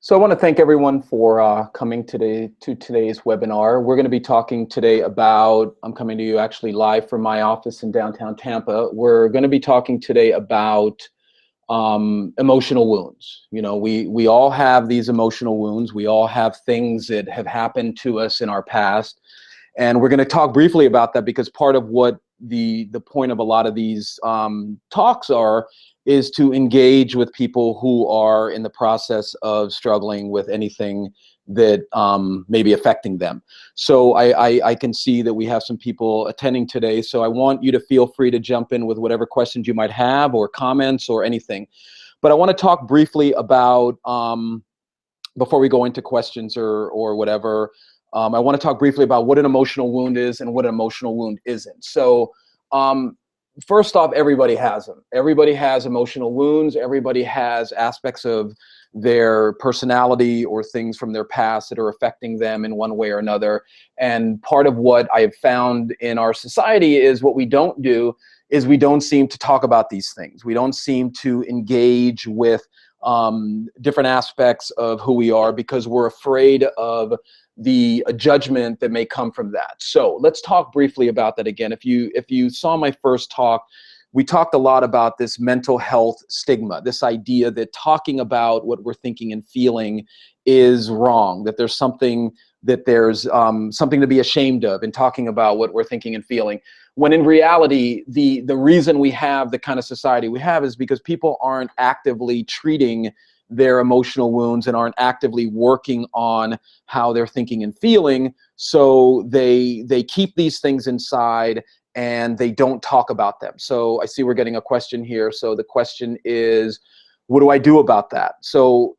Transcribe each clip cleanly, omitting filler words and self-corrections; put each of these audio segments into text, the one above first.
So I want to thank everyone for coming today to today's webinar. We're going to be talking today about, I'm coming to you actually live from my office in downtown Tampa. We're going to be talking today about emotional wounds. You know, we all have these emotional wounds. We all have things that have happened to us in our past. And we're going to talk briefly about that because part of what the point of a lot of these talks is to engage with people who are in the process of struggling with anything that may be affecting them. So I can see that we have some people attending today. So I want you to feel free to jump in with whatever questions you might have or comments or anything. But I want to talk briefly about, before we go into questions or whatever, I want to talk briefly about what an emotional wound is and what an emotional wound isn't. So first off, everybody has them. Everybody has emotional wounds. Everybody has aspects of their personality or things from their past that are affecting them in one way or another. And part of what I have found in our society is what we don't do is we don't seem to talk about these things. We don't seem to engage with different aspects of who we are because we're afraid of the judgment that may come from that. So let's talk briefly about that again. If you saw my first talk, we talked a lot about this mental health stigma, this idea that talking about what we're thinking and feeling is wrong, that there's something something to be ashamed of in talking about what we're thinking and feeling. When in reality, the reason we have the kind of society we have is because people aren't actively treating their emotional wounds and aren't actively working on how they're thinking and feeling. So they keep these things inside and they don't talk about them. So I see we're getting a question here. So the question is, what do I do about that? So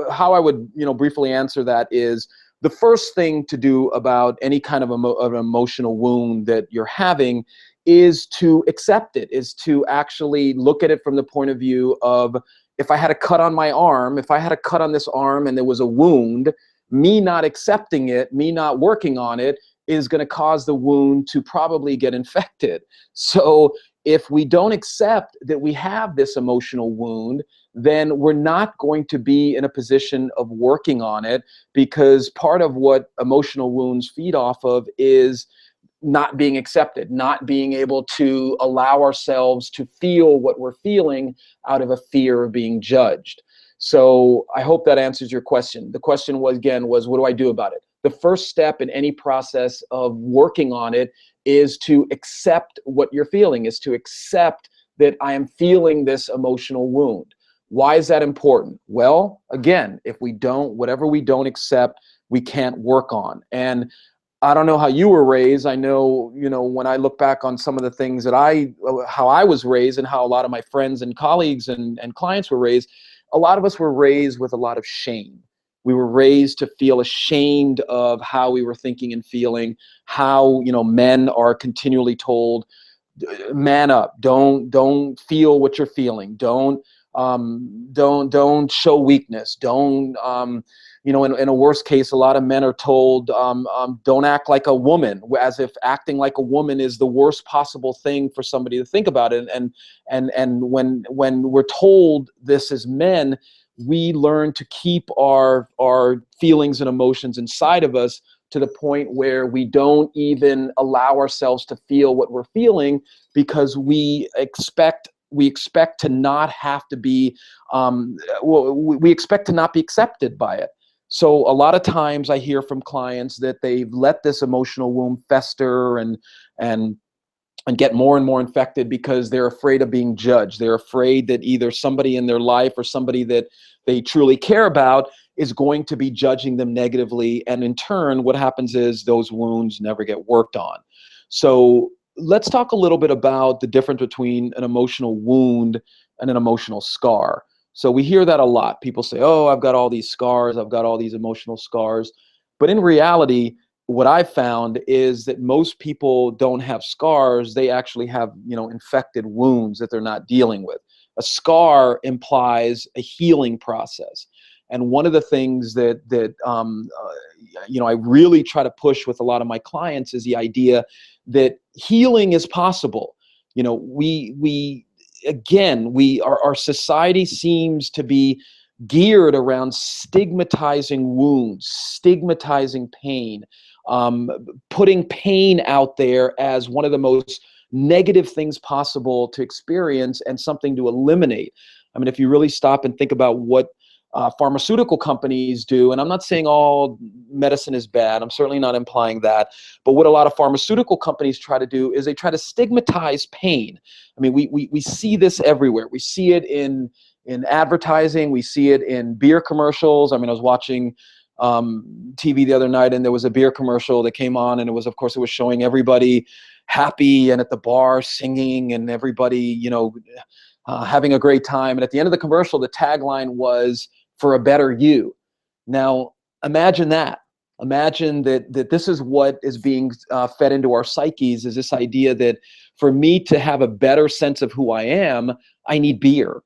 how I would briefly answer that is, the first thing to do about any kind of an emotional wound that you're having is to accept it, is to actually look at it from the point of view of, if I had a cut on my arm, if I had a cut on this arm and there was a wound, me not accepting it, me not working on it, is going to cause the wound to probably get infected. So if we don't accept that we have this emotional wound, then we're not going to be in a position of working on it, because part of what emotional wounds feed off of is not being accepted, not being able to allow ourselves to feel what we're feeling out of a fear of being judged. So I hope that answers your question. The question was, what do I do about it? The first step in any process of working on it is to accept what you're feeling, is to accept that I am feeling this emotional wound. Why is that important? Well, again, whatever we don't accept, we can't work on. And I don't know how you were raised. I know, when I look back on some of the things how I was raised and how a lot of my friends and colleagues and clients were raised, a lot of us were raised with a lot of shame. We were raised to feel ashamed of how we were thinking and feeling, how, men are continually told, man up, don't feel what you're feeling. Don't show weakness. Don't, in a worst case, a lot of men are told, don't act like a woman, as if acting like a woman is the worst possible thing for somebody to think about it. And when we're told this as men, we learn to keep our feelings and emotions inside of us to the point where we don't even allow ourselves to feel what we're feeling, because we expect to not have to be, we expect to not be accepted by it. So a lot of times I hear from clients that they've let this emotional wound fester and get more and more infected because they're afraid of being judged. They're afraid that either somebody in their life or somebody that they truly care about is going to be judging them negatively. And in turn, what happens is those wounds never get worked on. So let's talk a little bit about the difference between an emotional wound and an emotional scar. So we hear that a lot. People say, oh, I've got all these scars, I've got all these emotional scars. But in reality, what I've found is that most people don't have scars. They actually have, infected wounds that they're not dealing with. A scar implies a healing process. And one of the things that I really try to push with a lot of my clients is the idea that healing is possible. Our society seems to be geared around stigmatizing wounds, stigmatizing pain, putting pain out there as one of the most negative things possible to experience and something to eliminate. I mean, if you really stop and think about what pharmaceutical companies do, and I'm not saying all medicine is bad, I'm certainly not implying that, but what a lot of pharmaceutical companies try to do is they try to stigmatize pain. I mean, we see this everywhere. We see it in advertising, we see it in beer commercials. I mean, I was watching TV the other night, and there was a beer commercial that came on, and it was, of course, it was showing everybody happy and at the bar singing and everybody, you know, having a great time. And at the end of the commercial, the tagline was, "For a better you." Now, imagine that. Imagine that this is what is being fed into our psyches, is this idea that for me to have a better sense of who I am, I need beer.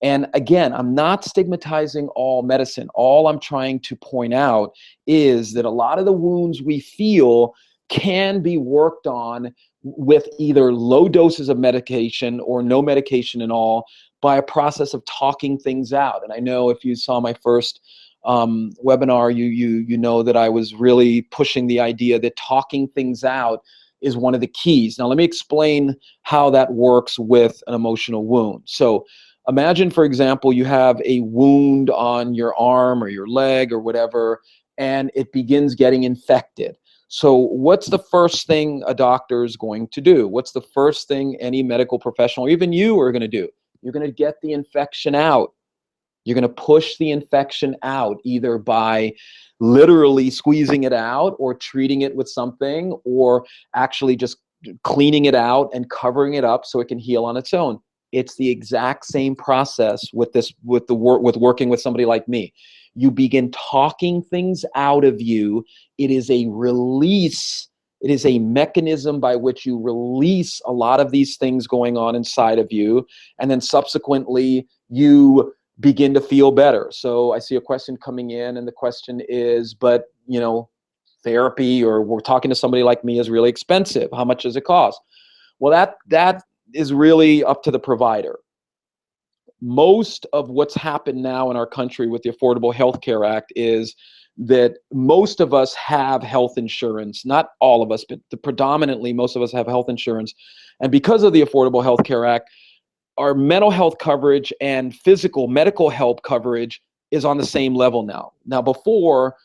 And again, I'm not stigmatizing all medicine. All I'm trying to point out is that a lot of the wounds we feel can be worked on with either low doses of medication or no medication at all by a process of talking things out. And I know if you saw my first webinar, you know that I was really pushing the idea that talking things out is one of the keys. Now, let me explain how that works with an emotional wound. So imagine, for example, you have a wound on your arm or your leg or whatever, and it begins getting infected. So what's the first thing a doctor is going to do? What's the first thing any medical professional, even you, are going to do? You're going to get the infection out. You're going to push the infection out, either by literally squeezing it out or treating it with something, or actually just cleaning it out and covering it up so it can heal on its own. It's the exact same process with working with somebody like me. You begin talking things out of you. It is a release. It is a mechanism by which you release a lot of these things going on inside of you, and then subsequently you begin to feel better. So I see a question coming in, and the question is, but you know, therapy, or we're talking to somebody like me, is really expensive. How much does it cost? Well, that is really up to the provider. Most of what's happened now in our country with the Affordable Health Care Act is that most of us have health insurance. Not all of us, but predominantly most of us have health insurance. And because of the Affordable Health Care Act, our mental health coverage and physical medical health coverage is on the same level now. Now, before,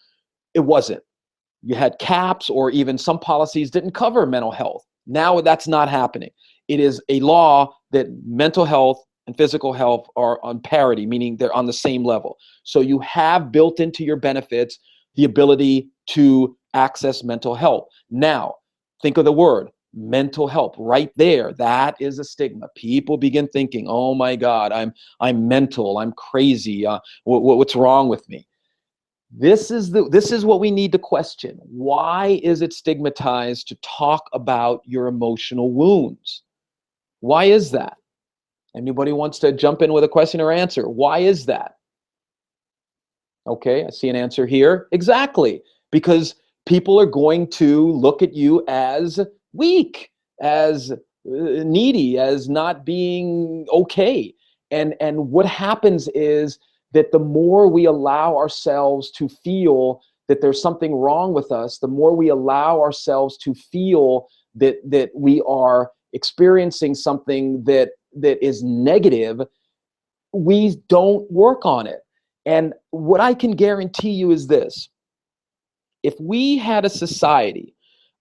it wasn't. You had caps, or even some policies didn't cover mental health. Now that's not happening. It is a law that mental health and physical health are on parity, meaning they're on the same level. So you have built into your benefits the ability to access mental health. Now, think of the word mental health right there. That is a stigma. People begin thinking, "Oh my God, I'm mental. I'm crazy. What's wrong with me?" This is what we need to question. Why is it stigmatized to talk about your emotional wounds? Why is that? Anybody wants to jump in with a question or answer? Why is that? Okay, I see an answer here. Exactly. Because people are going to look at you as weak, as needy, as not being okay. And what happens is that the more we allow ourselves to feel that there's something wrong with us, the more we allow ourselves to feel that we are experiencing something that is negative, we don't work on it. And what I can guarantee you is this: if we had a society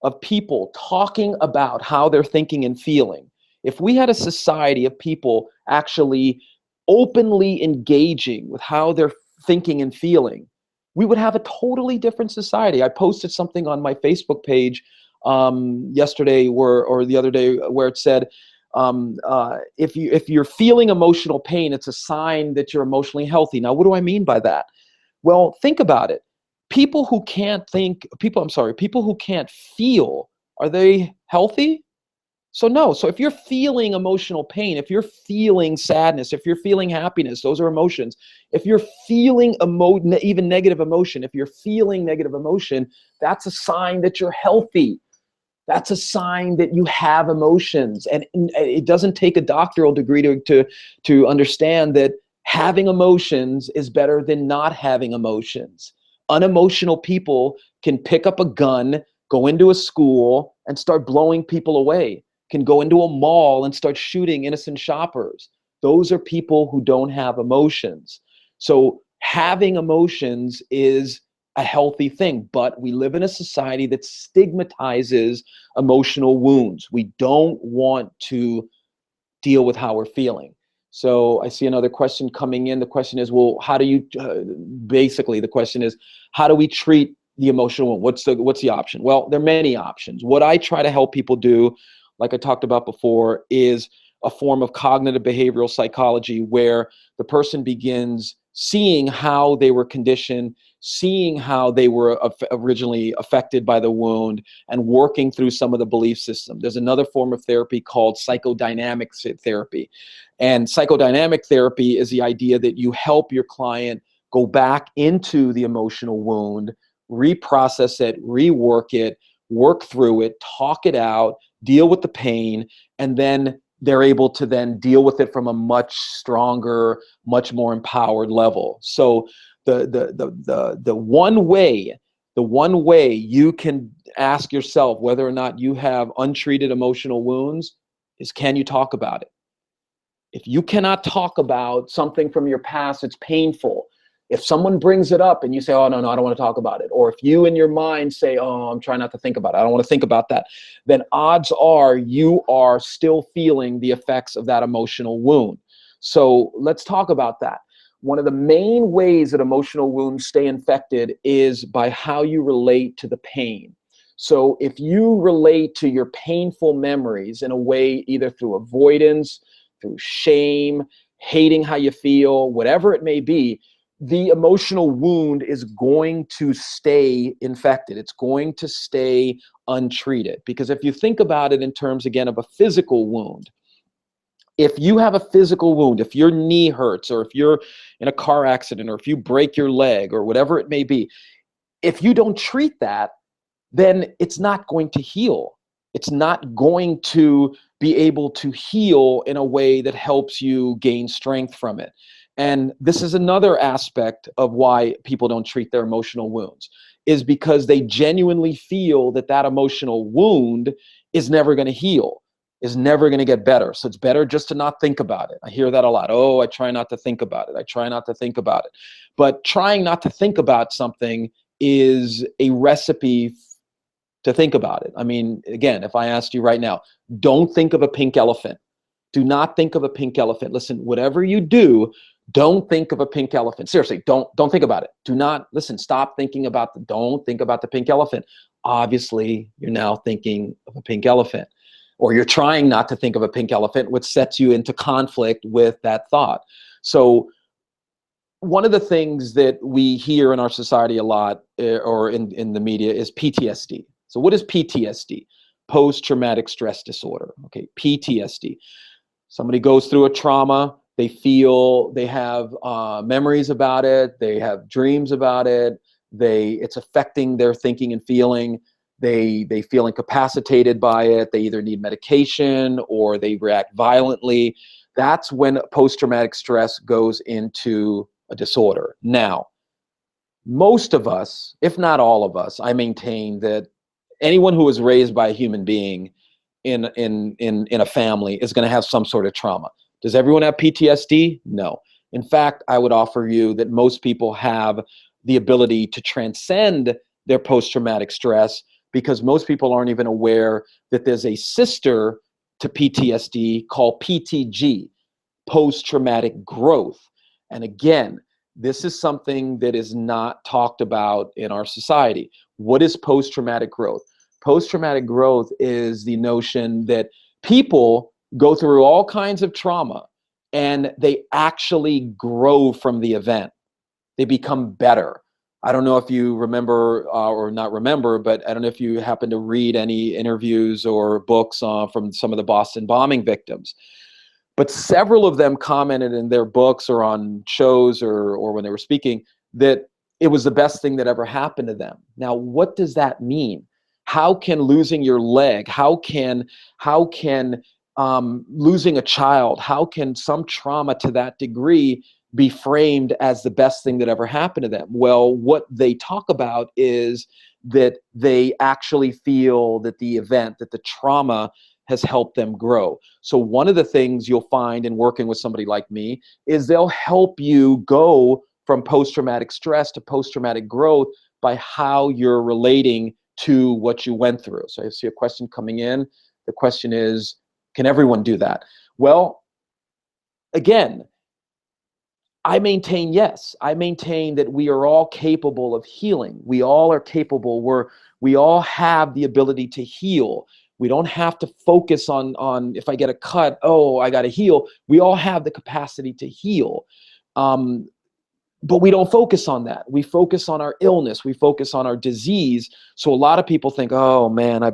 of people talking about how they're thinking and feeling, if we had a society of people actually openly engaging with how they're thinking and feeling, we would have a totally different society. I posted something on my Facebook page yesterday or the other day where it said, if you're feeling emotional pain, it's a sign that you're emotionally healthy. Now, what do I mean by that? Well, think about it. People who can't feel, are they healthy? So no. So if you're feeling emotional pain, if you're feeling sadness, if you're feeling happiness, those are emotions. If you're feeling even negative emotion, if you're feeling negative emotion, that's a sign that you're healthy. That's a sign that you have emotions. And it doesn't take a doctoral degree to understand that Having emotions is better than not having emotions. Unemotional people can pick up a gun, go into a school, and start blowing people away, can go into a mall and start shooting innocent shoppers. Those are people who don't have emotions. So having emotions is a healthy thing, but we live in a society that stigmatizes emotional wounds. We don't want to deal with how we're feeling. So I see another question coming in. The question is, well, how do you, basically the question is, how do we treat the emotional wound? What's the option? Well, there are many options. What I try to help people do, like I talked about before, is a form of cognitive behavioral psychology where the person begins seeing how they were conditioned, seeing how they were originally affected by the wound, and working through some of the belief system. There's another form of therapy called psychodynamic therapy. And psychodynamic therapy is the idea that you help your client go back into the emotional wound, reprocess it, rework it, work through it, talk it out, deal with the pain, and then they're able to then deal with it from a much stronger, much more empowered level. So the one way you can ask yourself whether or not you have untreated emotional wounds is, can you talk about it? If you cannot talk about something from your past, it's painful. If someone brings it up and you say, oh, no, I don't want to talk about it. Or if you in your mind say, oh, I'm trying not to think about it, I don't want to think about that, then odds are you are still feeling the effects of that emotional wound. So let's talk about that. One of the main ways that emotional wounds stay infected is by how you relate to the pain. So if you relate to your painful memories in a way, either through avoidance, through shame, hating how you feel, whatever it may be, the emotional wound is going to stay infected. It's going to stay untreated. Because if you think about it in terms, again, of a physical wound, if you have a physical wound, if your knee hurts, or if you're in a car accident, or if you break your leg, or whatever it may be, if you don't treat that, then it's not going to heal. It's not going to be able to heal in a way that helps you gain strength from it. And this is another aspect of why people don't treat their emotional wounds, is because they genuinely feel that that emotional wound is never going to heal, is never going to get better. So it's better just to not think about it. I hear that a lot. Oh, I try not to think about it. I try not to think about it. But trying not to think about something is a recipe to think about it. I mean, again, if I asked you right now, don't think of a pink elephant. Do not think of a pink elephant. Listen, whatever you do, don't think of a pink elephant. Seriously, don't think about it. Do not, listen, stop thinking about don't think about the pink elephant. Obviously, you're now thinking of a pink elephant, or you're trying not to think of a pink elephant, which sets you into conflict with that thought. So one of the things that we hear in our society a lot, or in the media, is PTSD. So what is PTSD? Post-traumatic stress disorder. Okay, PTSD. Somebody goes through a trauma, they feel, they have memories about it, they have dreams about it, it's affecting their thinking and feeling, they feel incapacitated by it, they either need medication or they react violently. That's when post-traumatic stress goes into a disorder. Now, most of us, if not all of us, I maintain that anyone who was raised by a human being in a family is going to have some sort of trauma. Does everyone have PTSD? No. In fact, I would offer you that most people have the ability to transcend their post-traumatic stress, because most people aren't even aware that there's a sister to PTSD called PTG, post-traumatic growth. And again, this is something that is not talked about in our society. What is post-traumatic growth? Post-traumatic growth is the notion that people go through all kinds of trauma and they actually grow from the event. They become better. I don't know if you remember or not remember, but I don't know if you happen to read any interviews or books from some of the Boston bombing victims. But several of them commented in their books or on shows or when they were speaking that it was the best thing that ever happened to them. Now, what does that mean? How can losing your leg, how can losing a child, how can some trauma to that degree be framed as the best thing that ever happened to them. Well, what they talk about is that they actually feel that the event, that the trauma has helped them grow. So one of the things you'll find in working with somebody like me is they'll help you go from post-traumatic stress to post-traumatic growth by how you're relating to what you went through. So I see a question coming in. The question is, can everyone do that? Well, again, I maintain, yes. I maintain that we are all capable of healing. We all are capable. We all have the ability to heal. We don't have to focus on if I get a cut, oh, I got to heal. We all have the capacity to heal. But we don't focus on that. We focus on our illness. We focus on our disease. So a lot of people think, oh man, I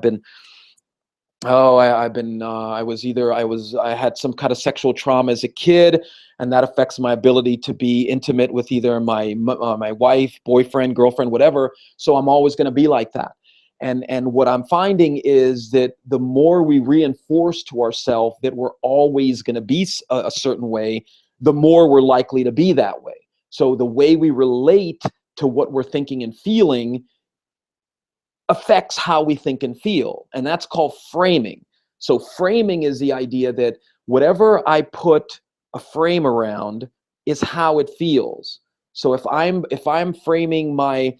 had some kind of sexual trauma as a kid, and that affects my ability to be intimate with either my wife, boyfriend, girlfriend, whatever. So I'm always going to be like that. And what I'm finding is that the more we reinforce to ourselves that we're always going to be a certain way, the more we're likely to be that way. So the way we relate to what we're thinking and feeling affects how we think and feel. And that's called framing. So framing is the idea that whatever I put a frame around is how it feels. So if I'm framing my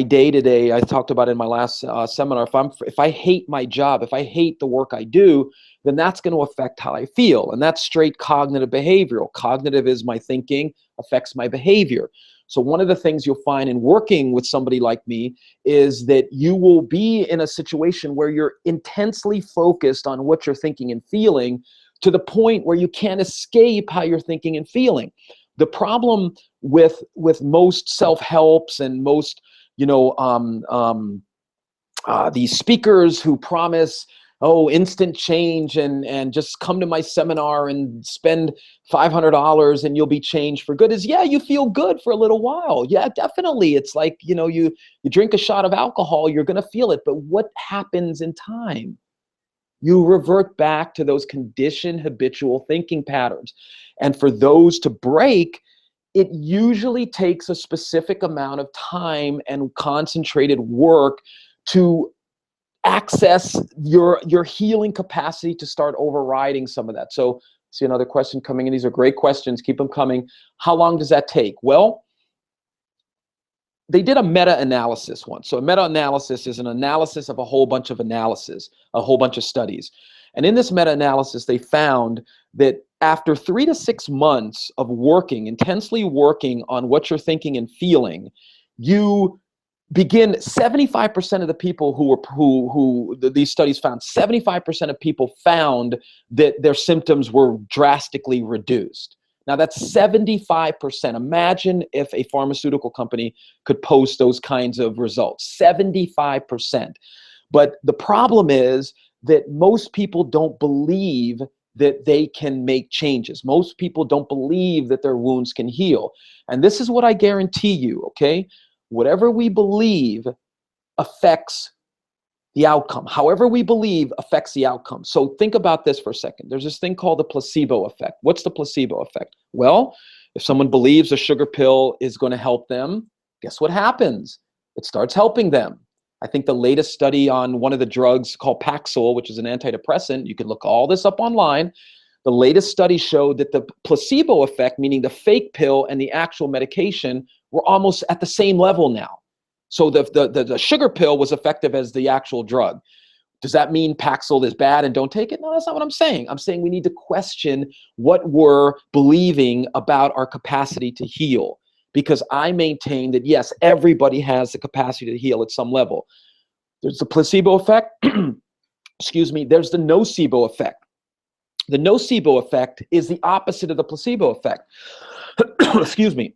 day-to-day, I talked about in my last seminar, if I hate my job, if I hate the work I do, then that's going to affect how I feel. And that's straight cognitive behavioral. Cognitive is my thinking, affects my behavior. So one of the things you'll find in working with somebody like me is that you will be in a situation where you're intensely focused on what you're thinking and feeling to the point where you can't escape how you're thinking and feeling. The problem with most self-helps and most, these speakers who promise, oh, instant change and just come to my seminar and spend $500 and you'll be changed for good is, yeah, you feel good for a little while. Yeah, definitely. It's like, you drink a shot of alcohol, you're going to feel it. But what happens in time? You revert back to those conditioned habitual thinking patterns. And for those to break, it usually takes a specific amount of time and concentrated work to access your healing capacity to start overriding some of that. So see another question coming in. These are great questions. Keep them coming. How long does that take? Well, they did a meta-analysis once. So a meta-analysis is an analysis of a whole bunch of analysis, a whole bunch of studies. And in this meta-analysis, they found that after 3 to 6 months of intensely working on what you're thinking and feeling, you begin 75% of the people who these studies found, 75% of people found that their symptoms were drastically reduced. Now that's 75%. Imagine if a pharmaceutical company could post those kinds of results, 75%. But the problem is that most people don't believe that they can make changes. Most people don't believe that their wounds can heal. And this is what I guarantee you, okay? Whatever we believe affects the outcome. However we believe affects the outcome. So think about this for a second. There's this thing called the placebo effect. What's the placebo effect? Well, if someone believes a sugar pill is going to help them, guess what happens? It starts helping them. I think the latest study on one of the drugs called Paxil, which is an antidepressant, you can look all this up online. The latest study showed that the placebo effect, meaning the fake pill and the actual medication, were almost at the same level now. So the sugar pill was effective as the actual drug. Does that mean Paxil is bad and don't take it? No, that's not what I'm saying. I'm saying we need to question what we're believing about our capacity to heal. Because I maintain that, yes, everybody has the capacity to heal at some level. There's the placebo effect. Excuse me. There's the nocebo effect. The nocebo effect is the opposite of the placebo effect. Excuse me.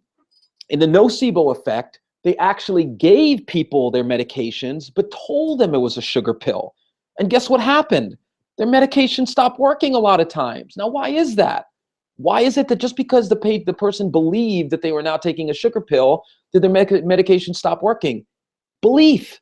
In the nocebo effect, they actually gave people their medications, but told them it was a sugar pill. And guess what happened? Their medication stopped working a lot of times. Now, why is that? Why is it that just because the person believed that they were now taking a sugar pill, did their medication stop working? Belief.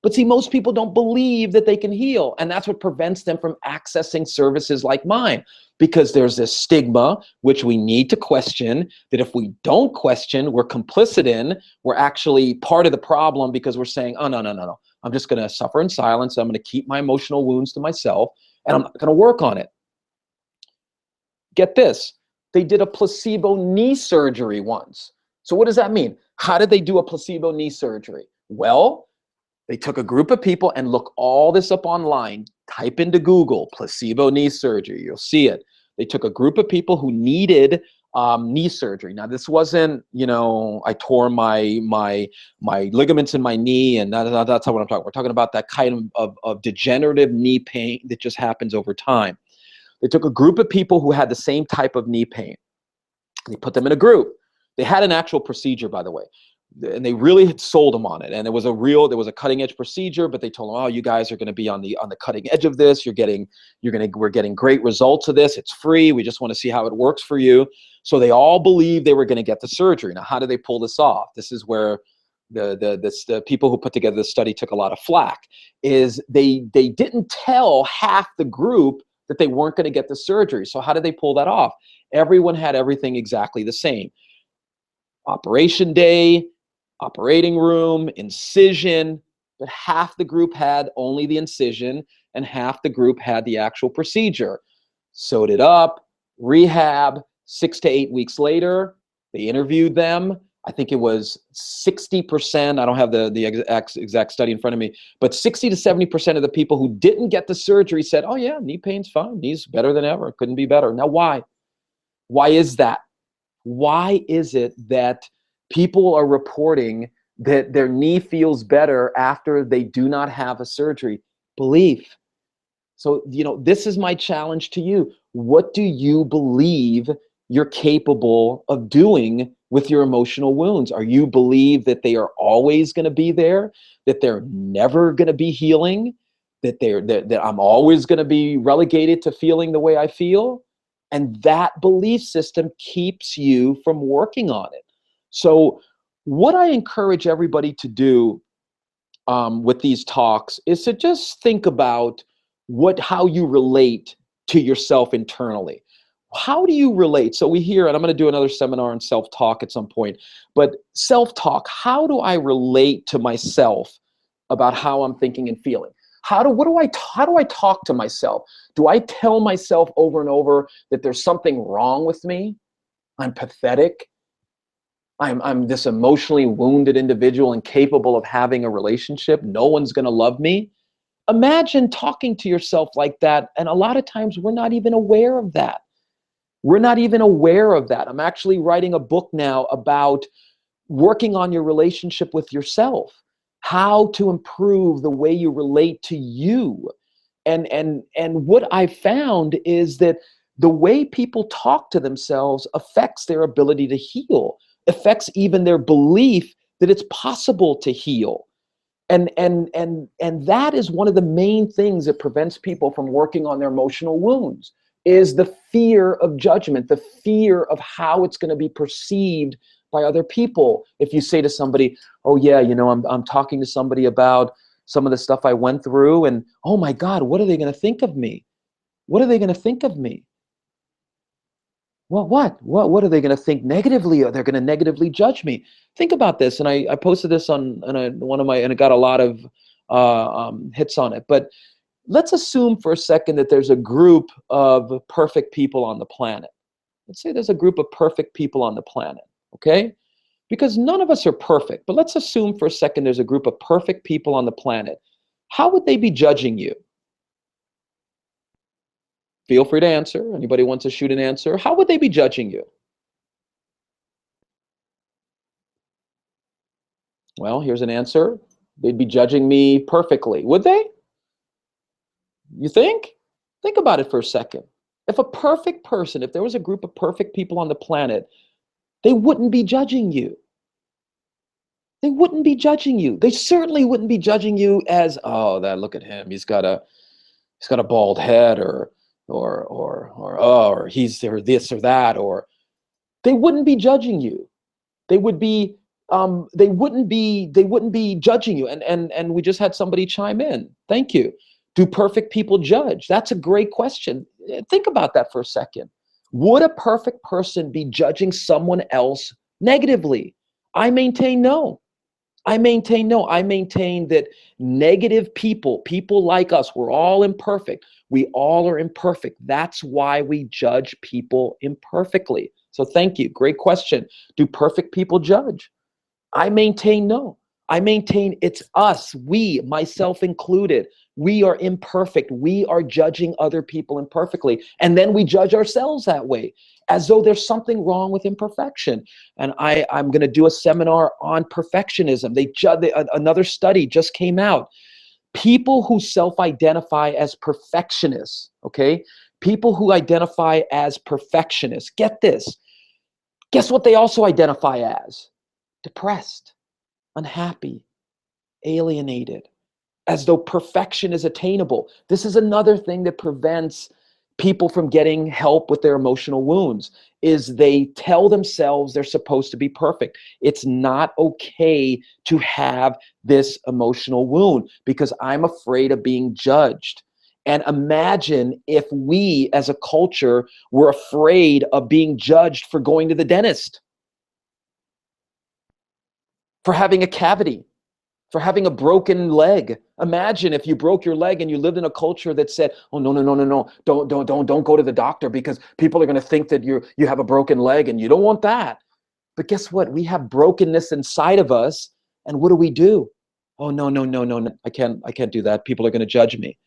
But see, most people don't believe that they can heal. And that's what prevents them from accessing services like mine, because there's this stigma, which we need to question, that if we don't question, we're complicit in, we're actually part of the problem, because we're saying, oh, no, no, no, no. I'm just going to suffer in silence. I'm going to keep my emotional wounds to myself, and I'm not going to work on it. Get this. They did a placebo knee surgery once. So what does that mean? How did they do a placebo knee surgery? Well, they took a group of people, and look all this up online. Type into Google, placebo knee surgery. You'll see it. They took a group of people who needed knee surgery. Now, this wasn't, I tore my ligaments in my knee, and that's not what I'm talking. We're talking about that kind of degenerative knee pain that just happens over time. They took a group of people who had the same type of knee pain. They put them in a group. They had an actual procedure, by the way, and they really had sold them on it. And there was a cutting edge procedure, but they told them, oh, you guys are going to be on the cutting edge of this. We're getting great results of this. It's free. We just want to see how it works for you. So they all believed they were going to get the surgery. Now, how do they pull this off? This is where the people who put together the study took a lot of flack. Is they didn't tell half the group that they weren't going to get the surgery. So how did they pull that off? Everyone had everything exactly the same. Operation day, operating room, incision, but half the group had only the incision and half the group had the actual procedure. Sewed it up, rehab, 6 to 8 weeks later, they interviewed them. I think it was 60%, I don't have the exact study in front of me, but 60 to 70% of the people who didn't get the surgery said, oh yeah, knee pain's fine, knee's better than ever, couldn't be better. Now why? Why is that? Why is it that people are reporting that their knee feels better after they do not have a surgery? Belief. So, this is my challenge to you. What do you believe you're capable of doing with your emotional wounds? Are you believe that they are always going to be there, that they're never going to be healing, that I'm always going to be relegated to feeling the way I feel? And that belief system keeps you from working on it. So what I encourage everybody to do with these talks is to just think about how you relate to yourself internally. How do you relate? So we hear, and I'm going to do another seminar on self-talk at some point, but self-talk, how do I relate to myself about how I'm thinking and feeling? How do I talk to myself? Do I tell myself over and over that there's something wrong with me? I'm pathetic. I'm this emotionally wounded individual incapable of having a relationship. No one's going to love me. Imagine talking to yourself like that. And a lot of times we're not even aware of that. We're not even aware of that. I'm actually writing a book now about working on your relationship with yourself, how to improve the way you relate to you. And what I found is that the way people talk to themselves affects their ability to heal, affects even their belief that it's possible to heal. And that is one of the main things that prevents people from working on their emotional wounds, is the fear of judgment, the fear of how it's going to be perceived by other people. If you say to somebody, oh yeah, I'm talking to somebody about some of the stuff I went through, and oh my God, what are they going to think of me? What are they going to think of me? Well, what are they going to think negatively? Or they're going to negatively judge me? Think about this. And I posted this on one of my, and it got a lot of hits on it. But let's assume for a second that there's a group of perfect people on the planet. Let's say there's a group of perfect people on the planet, okay? Because none of us are perfect, but let's assume for a second there's a group of perfect people on the planet. How would they be judging you? Feel free to answer. Anybody wants to shoot an answer? How would they be judging you? Well, here's an answer. They'd be judging me perfectly. Would they? You think? Think about it for a second. If there was a group of perfect people on the planet, they wouldn't be judging you. They wouldn't be judging you. They certainly wouldn't be judging you as, oh, look at him. He's got a bald head, or he's or this or that, or they wouldn't be judging you. They would be they wouldn't be judging you. And we just had somebody chime in. Thank you. Do perfect people judge? That's a great question. Think about that for a second. Would a perfect person be judging someone else negatively? I maintain no. I maintain no. I maintain that negative people, people like us, we're all imperfect. We all are imperfect. That's why we judge people imperfectly. So thank you. Great question. Do perfect people judge? I maintain no. I maintain it's us, we, myself included. We are imperfect. We are judging other people imperfectly. And then we judge ourselves that way, as though there's something wrong with imperfection. And I'm going to do a seminar on perfectionism. Another study just came out. People who self-identify as perfectionists, okay? People who identify as perfectionists, get this. Guess what they also identify as? Depressed, unhappy, alienated, as though perfection is attainable. This is another thing that prevents people from getting help with their emotional wounds, is they tell themselves they're supposed to be perfect. It's not okay to have this emotional wound because I'm afraid of being judged. And imagine if we as a culture were afraid of being judged for going to the dentist, for having a cavity, for having a broken leg. Imagine if you broke your leg and you lived in a culture that said, "Oh no, no, no, no, no, don't go to the doctor because people are going to think that you have a broken leg and you don't want that." But guess what? We have brokenness inside of us, and what do? Oh no, no, no, no, no. I can't do that. People are going to judge me.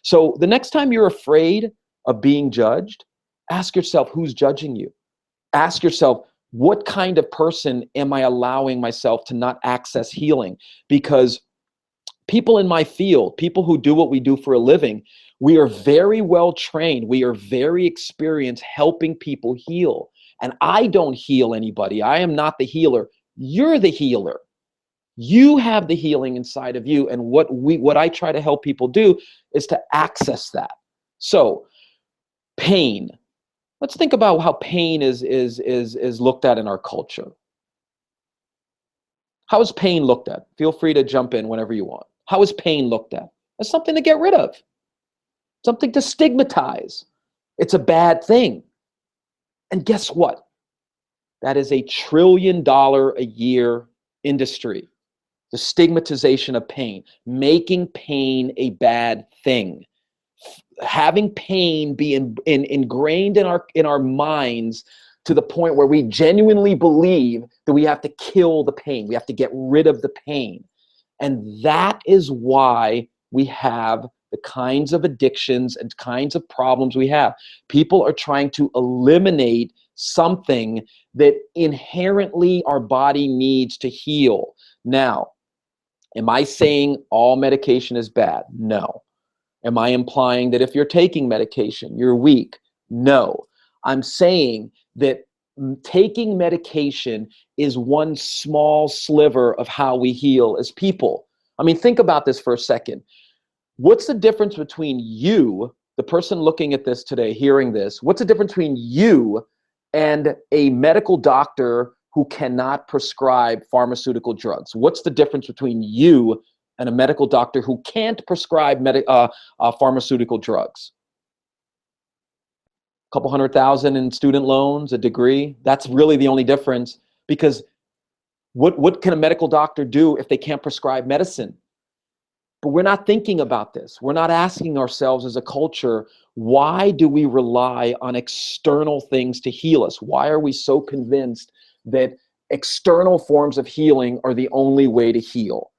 So the next time you're afraid of being judged, ask yourself, who's judging you? Ask yourself, what kind of person am I allowing myself to not access healing? Because people in my field, people who do what we do for a living, we are very well trained. We are very experienced helping people heal. And I don't heal anybody. I am not the healer. You're the healer. You have the healing inside of you. And what I try to help people do is to access that. So, pain. Let's think about how pain is looked at in our culture. How is pain looked at? Feel free to jump in whenever you want. How is pain looked at? As something to get rid of, something to stigmatize. It's a bad thing. And guess what? That is $1 trillion a year industry. The stigmatization of pain, making pain a bad thing. Having pain be ingrained in our minds to the point where we genuinely believe that we have to kill the pain. We have to get rid of the pain. And that is why we have the kinds of addictions and kinds of problems we have. People are trying to eliminate something that inherently our body needs to heal. Now, am I saying all medication is bad? No. Am I implying that if you're taking medication, you're weak? No. I'm saying that taking medication is one small sliver of how we heal as people. I mean, think about this for a second. What's the difference between you, the person looking at this today, hearing this, what's the difference between you and a medical doctor who cannot prescribe pharmaceutical drugs? What's the difference between you and a medical doctor who can't prescribe pharmaceutical drugs? A couple $100,000 in student loans, a degree. That's really the only difference, because what can a medical doctor do if they can't prescribe medicine? But we're not thinking about this. We're not asking ourselves as a culture, why do we rely on external things to heal us? Why are we so convinced that external forms of healing are the only way to heal?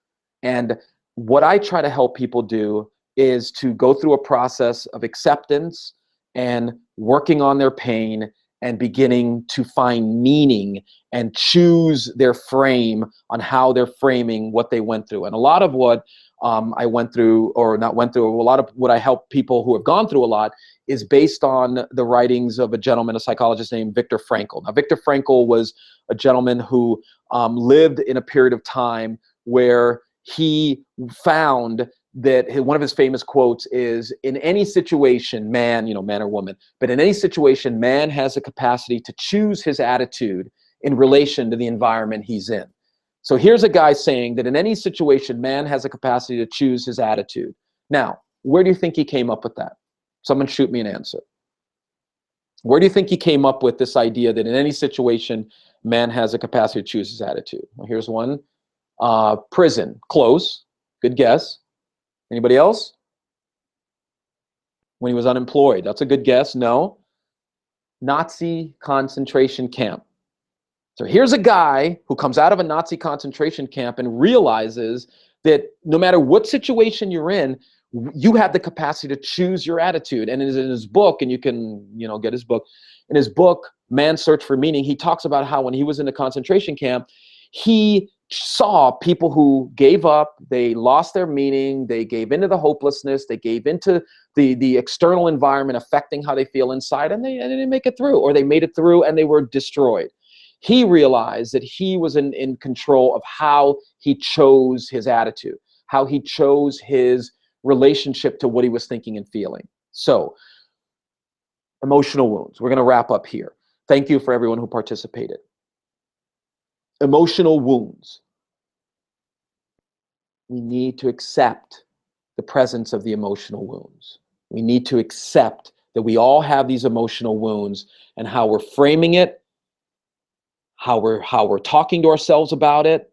And what I try to help people do is to go through a process of acceptance and working on their pain and beginning to find meaning and choose their frame on how they're framing what they went through. And a lot of what I went through, or not went through, a lot of what I help people who have gone through a lot is based on the writings of a gentleman, a psychologist named Viktor Frankl. Now, Viktor Frankl was a gentleman who lived in a period of time where he found that one of his famous quotes is, in any situation, man, man or woman, but in any situation, man has a capacity to choose his attitude in relation to the environment he's in. So here's a guy saying that in any situation, man has a capacity to choose his attitude. Now, where do you think he came up with that? Someone shoot me an answer. Where do you think he came up with this idea that in any situation, man has a capacity to choose his attitude? Well, here's one. Prison. Close. Good guess. Anybody else? When he was unemployed. That's a good guess. No. Nazi concentration camp. So here's a guy who comes out of a Nazi concentration camp and realizes that no matter what situation you're in, you have the capacity to choose your attitude. And in his book, and you can, get his book. In his book, Man's Search for Meaning, he talks about how when he was in the concentration camp, he saw people who gave up, they lost their meaning, they gave into the hopelessness, they gave into the external environment affecting how they feel inside, and they didn't make it through, or they made it through and they were destroyed. He realized that he was in control of how he chose his attitude, how he chose his relationship to what he was thinking and feeling. So, emotional wounds. We're going to wrap up here. Thank you for everyone who participated. Emotional wounds. We need to accept the presence of the emotional wounds. We need to accept that we all have these emotional wounds, and how we're framing it, how we're talking to ourselves about it,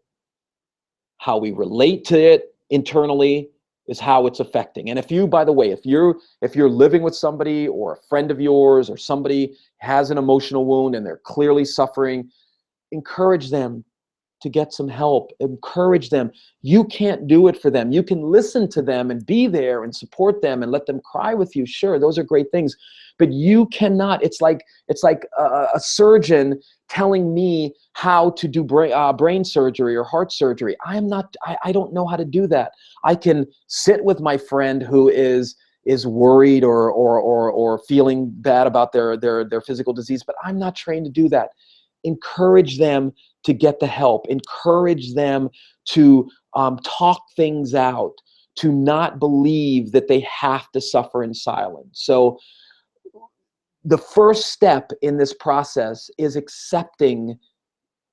how we relate to it internally is how it's affecting. And if you, by the way, if you're living with somebody or a friend of yours or somebody has an emotional wound and they're clearly suffering, encourage them to get some help. Encourage them. You can't do it for them. You can listen to them and be there and support them and let them cry with you. Sure, those are great things, but you cannot. It's like a surgeon telling me how to do brain surgery or heart surgery. I don't know how to do that. I can sit with my friend who is worried or feeling bad about their physical disease, but I'm not trained to do that. Encourage them to get the help. Encourage them to talk things out, to not believe that they have to suffer in silence. So the first step in this process is accepting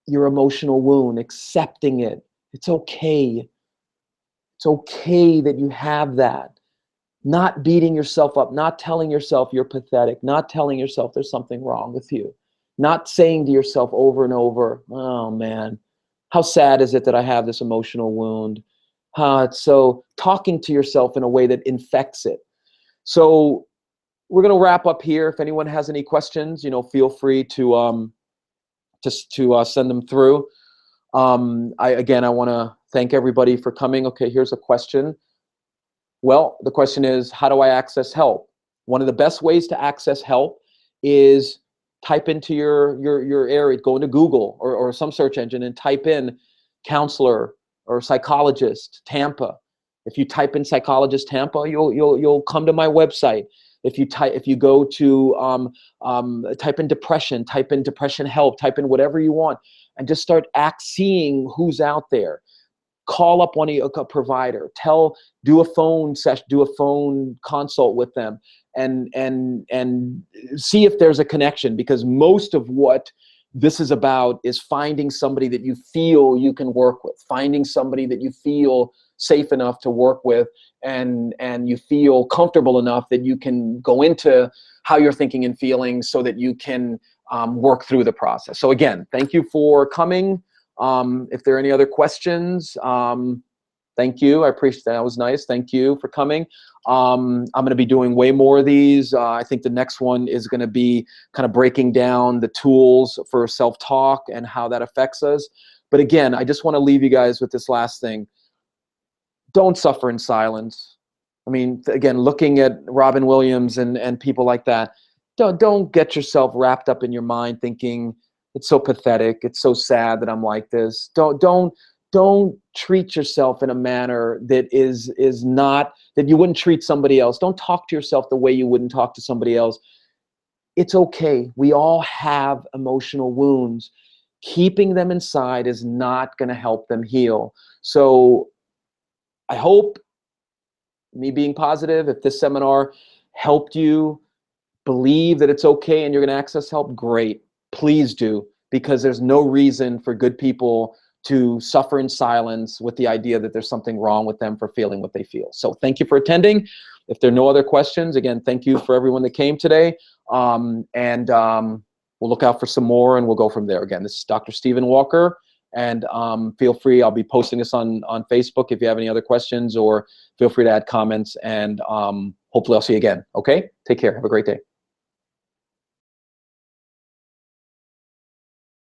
your emotional wound, accepting it. It's okay. It's okay that you have that. Not beating yourself up, not telling yourself you're pathetic, not telling yourself there's something wrong with you. Not saying to yourself over and over, oh man, how sad is it that I have this emotional wound? So talking to yourself in a way that infects it. So we're going to wrap up here. If anyone has any questions, feel free to send them through. I want to thank everybody for coming. Okay, here's a question. Well, the question is, how do I access help? One of the best ways to access help is type into your area, go into Google or some search engine and type in counselor or psychologist Tampa. If you type in psychologist Tampa, you'll come to my website. If you go to type in depression help, type in whatever you want, and just start seeing who's out there. Call up a provider. Do a phone session, do a phone consult with them, and see if there's a connection. Because most of what this is about is finding somebody that you feel you can work with, finding somebody that you feel safe enough to work with, and you feel comfortable enough that you can go into how you're thinking and feeling, so that you can work through the process. So again, thank you for coming. If there are any other questions, thank you. I appreciate that. That was nice. Thank you for coming. I'm going to be doing way more of these. I think the next one is going to be kind of breaking down the tools for self-talk and how that affects us. But again, I just want to leave you guys with this last thing. Don't suffer in silence. I mean, again, looking at Robin Williams and people like that, don't get yourself wrapped up in your mind thinking, it's so pathetic, it's so sad that I'm like this. Don't treat yourself in a manner that is not, that you wouldn't treat somebody else. Don't talk to yourself the way you wouldn't talk to somebody else. It's okay. We all have emotional wounds. Keeping them inside is not going to help them heal. So I hope, me being positive, if this seminar helped you believe that it's okay and you're going to access help, great. Please do, because there's no reason for good people to suffer in silence with the idea that there's something wrong with them for feeling what they feel. So thank you for attending. If there are no other questions, again, thank you for everyone that came today. We'll look out for some more and we'll go from there. Again, this is Dr. Stephen Walker, and feel free, I'll be posting this on Facebook if you have any other questions, or feel free to add comments, and hopefully I'll see you again. Okay? Take care. Have a great day.